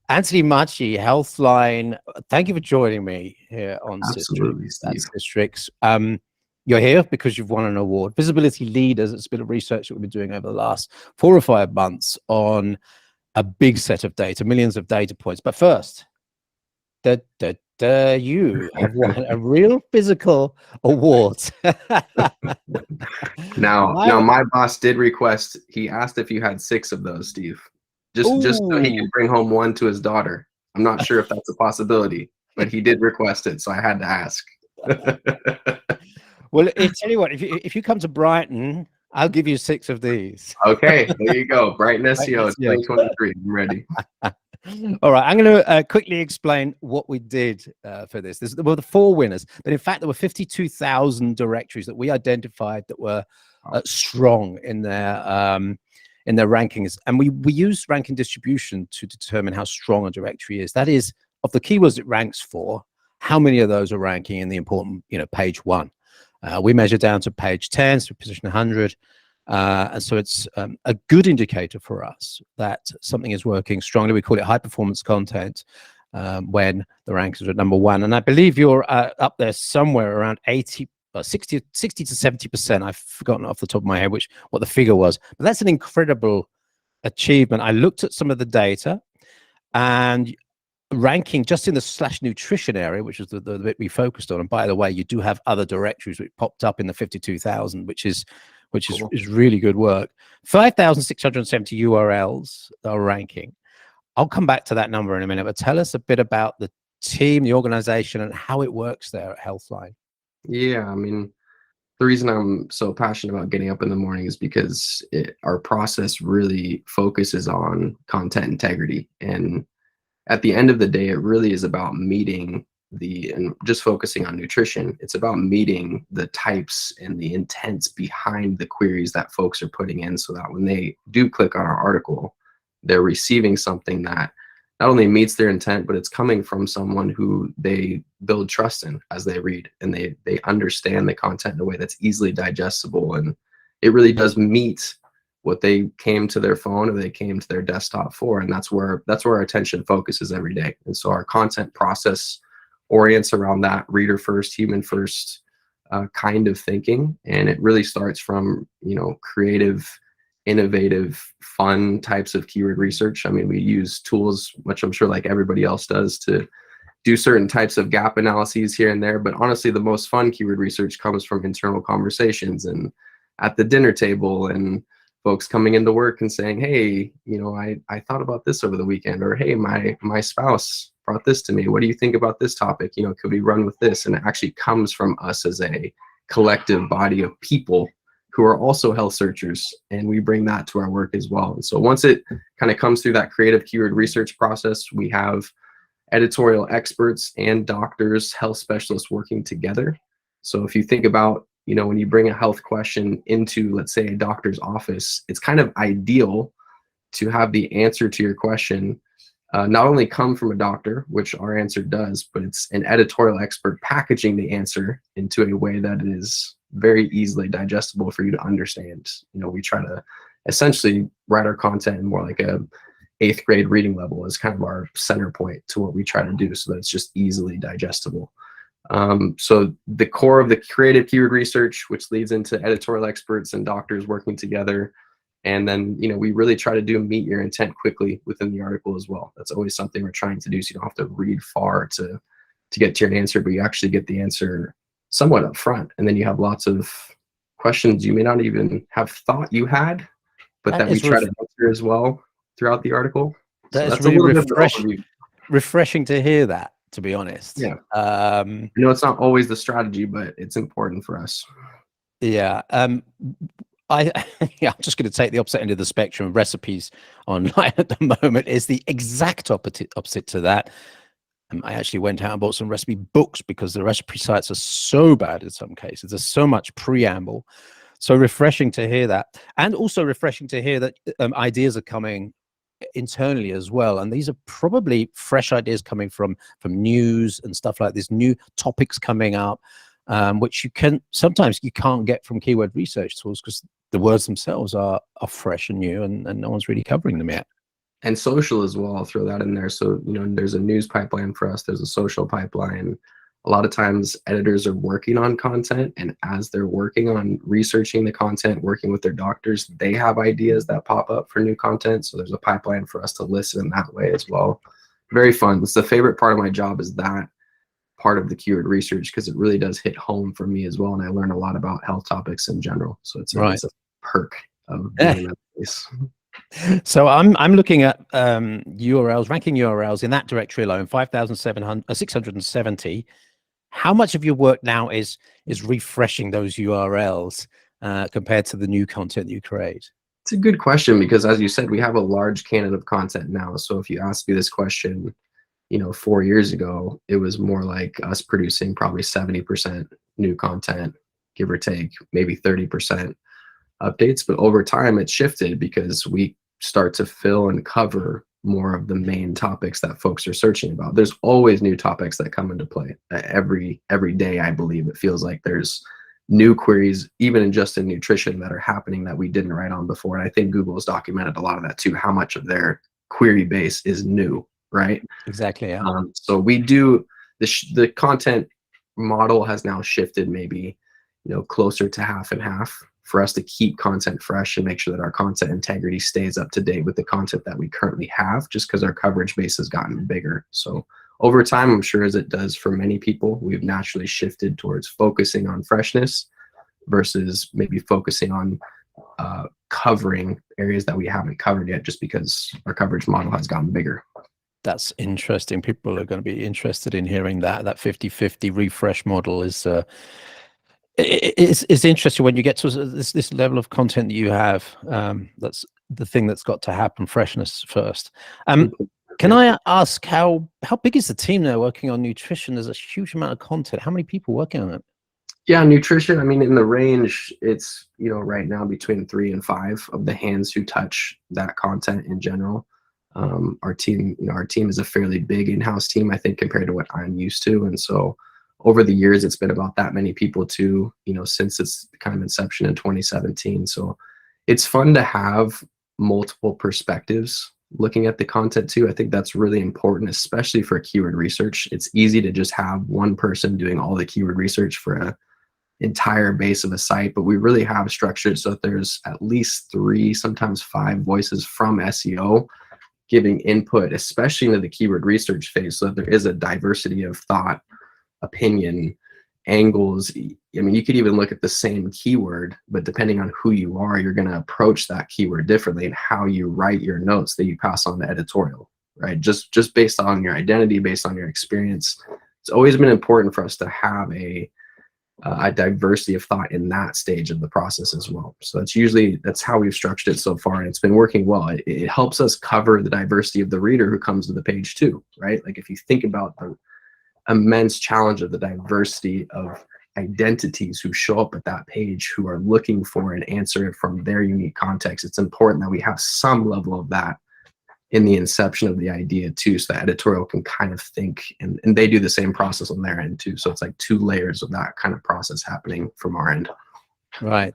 Anthony Machi, Healthline, thank you for joining me here on Absolutely, Steve. SISTRIX. You're here because you've won an award. Visibility Leaders, it's a bit of research that we've been doing over the last 4 or 5 months on a big set of data, millions of data points. But first, you have won a real physical award. Now my boss did request, he asked if you had 6 of those, Steve. Just so he can bring home 1 to his daughter. I'm not sure if that's a possibility, but he did request it, so I had to ask. Well, I tell you what, if you come to Brighton, I'll give you 6 of these. Okay, there you go. Brighton SEO 2023. I'm ready. All right, I'm going to quickly explain what we did for this. There were the 4 winners, but in fact, there were 52,000 directories that we identified that were strong in their rankings, and we use ranking distribution to determine how strong a directory is. That is, of the keywords it ranks for, how many of those are ranking in the important, page 1. We measure down to page 10, so position 100. And so it's a good indicator for us that something is working strongly. We call it high performance content when the rankings are at number 1. And I believe you're up there somewhere around 60 to 70%. I've forgotten off the top of my head what the figure was, but that's an incredible achievement. I looked at some of the data, and ranking just in the /nutrition area, which is the bit we focused on. And by the way, you do have other directories which popped up in the 52,000, which is really good work. 5,670 URLs are ranking. I'll come back to that number in a minute, but tell us a bit about the team, the organization, and how it works there at Healthline. Yeah, I mean, the reason I'm so passionate about getting up in the morning is because our process really focuses on content integrity. And at the end of the day, it really is about meeting and just focusing on nutrition. It's about meeting the types and the intents behind the queries that folks are putting in, so that when they do click on our article, they're receiving something that not only meets their intent, but it's coming from someone who they build trust in as they read, and they understand the content in a way that's easily digestible. And it really does meet what they came to their phone or they came to their desktop for. And that's where our attention focuses every day. And so our content process orients around that reader first, human first kind of thinking. And it really starts from, creative, innovative, fun types of keyword research. I mean, we use tools, which I'm sure like everybody else does, to do certain types of gap analyses here and there. But honestly, the most fun keyword research comes from internal conversations and at the dinner table, and folks coming into work and saying, hey, I thought about this over the weekend, or hey, my spouse brought this to me. What do you think about this topic? Could we run with this? And it actually comes from us as a collective body of people who are also health searchers, and we bring that to our work as well. And so once it kind of comes through that creative keyword research process, we have editorial experts and doctors, health specialists working together. So if you think about, when you bring a health question into, let's say, a doctor's office, it's kind of ideal to have the answer to your question not only come from a doctor, which our answer does, but it's an editorial expert packaging the answer into a way that is very easily digestible for you to understand. We try to essentially write our content in more like a 8th grade reading level as kind of our center point to what we try to do, so that it's just easily digestible. So the core of the creative keyword research, which leads into editorial experts and doctors working together. And then, we really try to meet your intent quickly within the article as well. That's always something we're trying to do, so you don't have to read far to get to your answer, but you actually get the answer somewhat up front. And then you have lots of questions you may not even have thought you had, but that we try to answer as well throughout the article. That's really refreshing to hear that, to be honest. Yeah. It's not always the strategy, but it's important for us. Yeah. I'm just going to take the opposite end of the spectrum. Recipes online at the moment is the exact opposite to that. I actually went out and bought some recipe books because the recipe sites are so bad in some cases. There's so much preamble. So refreshing to hear that. And also refreshing to hear that ideas are coming internally as well. And these are probably fresh ideas coming from news and stuff like this, new topics coming up, which sometimes you can't get from keyword research tools because the words themselves are fresh and new, and no one's really covering them yet. And social as well, I'll throw that in there. So, there's a news pipeline for us, there's a social pipeline. A lot of times editors are working on content, and as they're working on researching the content, working with their doctors, they have ideas that pop up for new content. So there's a pipeline for us to listen in that way as well. Very fun. It's the favorite part of my job, is that part of the keyword research, because it really does hit home for me as well. And I learn a lot about health topics in general. So it's a perk of being in that place. So I'm looking at URLs, ranking URLs in that directory alone, 5,670. How much of your work now is refreshing those URLs compared to the new content you create? It's a good question, because as you said, we have a large canon of content now. So if you asked me this question, 4 years ago, it was more like us producing probably 70% new content, give or take, maybe 30% updates. But over time, it shifted because we start to fill and cover more of the main topics that folks are searching about. There's always new topics that come into play every day. I believe it feels like there's new queries, even just in nutrition, that are happening that we didn't write on before. And I think Google has documented a lot of that too, how much of their query base is new, right? Exactly. Yeah. So we do the content model has now shifted, maybe closer to half and half, for us to keep content fresh and make sure that our content integrity stays up to date with the content that we currently have, just because our coverage base has gotten bigger. So over time, I'm sure, as it does for many people, we've naturally shifted towards focusing on freshness versus maybe focusing on covering areas that we haven't covered yet, just because our coverage model has gotten bigger. That's interesting. People are going to be interested in hearing that 50-50 refresh model is it's interesting when you get to this level of content that you have. That's the thing that's got to happen, freshness first. Can I ask how big is the team now working on nutrition? There's a huge amount of content. How many people working on it? Yeah, nutrition, I mean, in the range, it's, right now between 3 and 5 of the hands who touch that content in general. Our team is a fairly big in-house team, I think, compared to what I'm used to. And so over the years, it's been about that many people too, since its kind of inception in 2017. So it's fun to have multiple perspectives looking at the content too. I think that's really important, especially for keyword research. It's easy to just have one person doing all the keyword research for an entire base of a site, but we really have structured so that there's at least 3, sometimes 5 voices from SEO giving input, especially into the keyword research phase, so that there is a diversity of thought, opinion, angles. I mean, you could even look at the same keyword, but depending on who you are, you're going to approach that keyword differently, and how you write your notes that you pass on to editorial, right? Just based on your identity, based on your experience. It's always been important for us to have a diversity of thought in that stage of the process as well. So that's how we've structured it so far, and it's been working well. It helps us cover the diversity of the reader who comes to the page too, right? Like if you think about the immense challenge of the diversity of identities who show up at that page, who are looking for an answer from their unique context, it's important that we have some level of that in the inception of the idea too, so that editorial can kind of think, and they do the same process on their end too. So it's like 2 layers of that kind of process happening from our end. Right.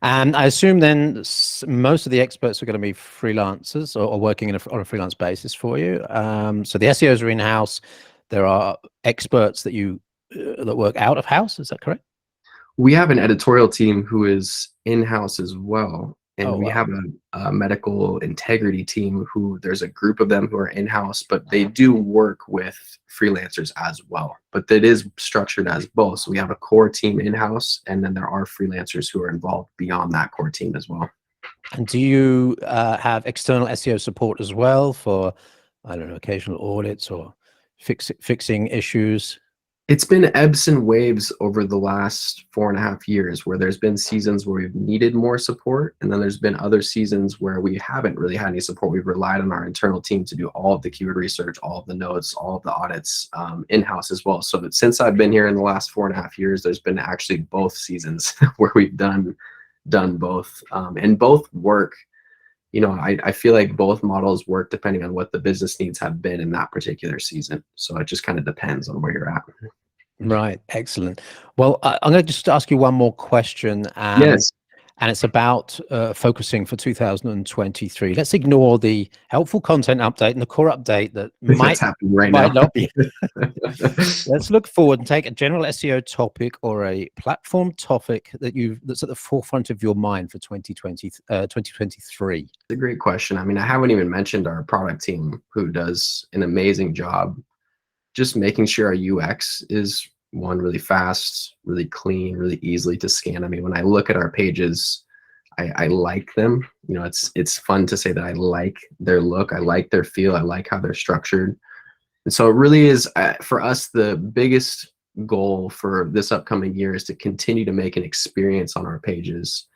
And I assume then most of the experts are going to be freelancers or working on a freelance basis for you. So the SEOs are in-house. There are experts that that work out of house. Is that correct? We have an editorial team who is in-house as well. And we have a medical integrity team who, there's a group of them who are in-house, but they do work with freelancers as well. But it is structured as both. So we have a core team in-house, and then there are freelancers who are involved beyond that core team as well. And do you have external SEO support as well for, I don't know, occasional audits or fixing issues? It's been ebbs and waves over the last 4.5 years, where there's been seasons where we've needed more support, and then there's been other seasons where we haven't really had any support. We've relied on our internal team to do all of the keyword research, all of the notes, all of the audits in-house as well. So since I've been here in the last 4.5 years, there's been actually both seasons where we've done both, and both work. I feel like both models work depending on what the business needs have been in that particular season. So it just kind of depends on where you're at. Right. Excellent. Well, I'm going to just ask you one more question. Yes. and it's about focusing for 2023. Let's ignore the helpful content update and the core update that That's happening right might now. not be. Let's look forward and take a general SEO topic or a platform topic that's at the forefront of your mind for 2023. It's a great question. I mean, I haven't even mentioned our product team, who does an amazing job just making sure our UX is, one, really fast, really clean, really easily to scan. I mean, when I look at our pages, I like them. You know, it's fun to say that I like their look, I like their feel, I like how they're structured. And so it really is, for us, the biggest goal for this upcoming year is to continue to make an experience on our pages,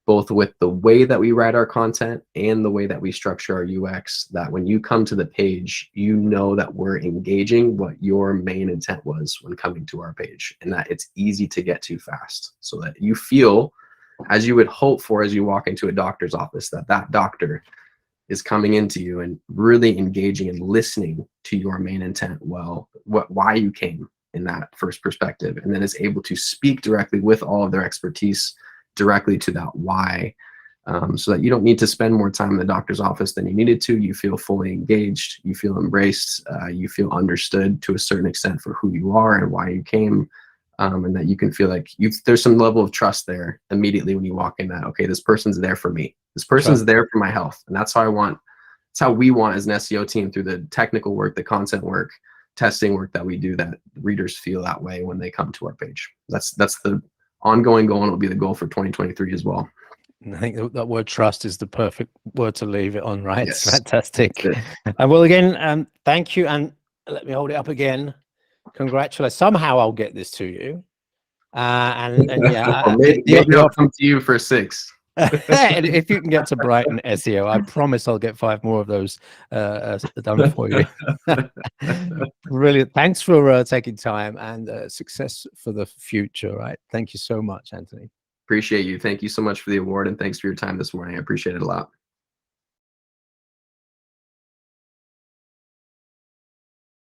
both with the way that we write our content and the way that we structure our UX, that when you come to the page, you know that we're engaging what your main intent was when coming to our page, and that it's easy to get to fast, so that you feel, as you would hope for as you walk into a doctor's office, that that doctor is coming into you and really engaging and listening to your main intent, well, why you came in that first perspective, and then is able to speak directly with all of their expertise directly to that why, so that you don't need to spend more time in the doctor's office than you needed to. You feel fully engaged, you feel embraced, you feel understood to a certain extent for who you are and why you came, and that you can feel like there's some level of trust there immediately when you walk in, that, okay, this person's there for me. This person's there for my health. And that's how I want, that's how we want as an SEO team, through the technical work, the content work, testing work that we do, that readers feel that way when they come to our page. That's the ongoing goal, and it'll be the goal for 2023 as well. I think that word trust is the perfect word to leave it on, right? Yes. It's fantastic. And well, again, thank you. And let me hold it up again. Congratulations. Somehow I'll get this to you. And yeah, well, maybe I'll come to you for 6. And if you can get to Brighton SEO, I promise I'll get 5 more of those done for you. Brilliant. Thanks for taking time, and success for the future. Right. Thank you so much, Anthony. Appreciate you. Thank you so much for the award, and thanks for your time this morning. I appreciate it a lot.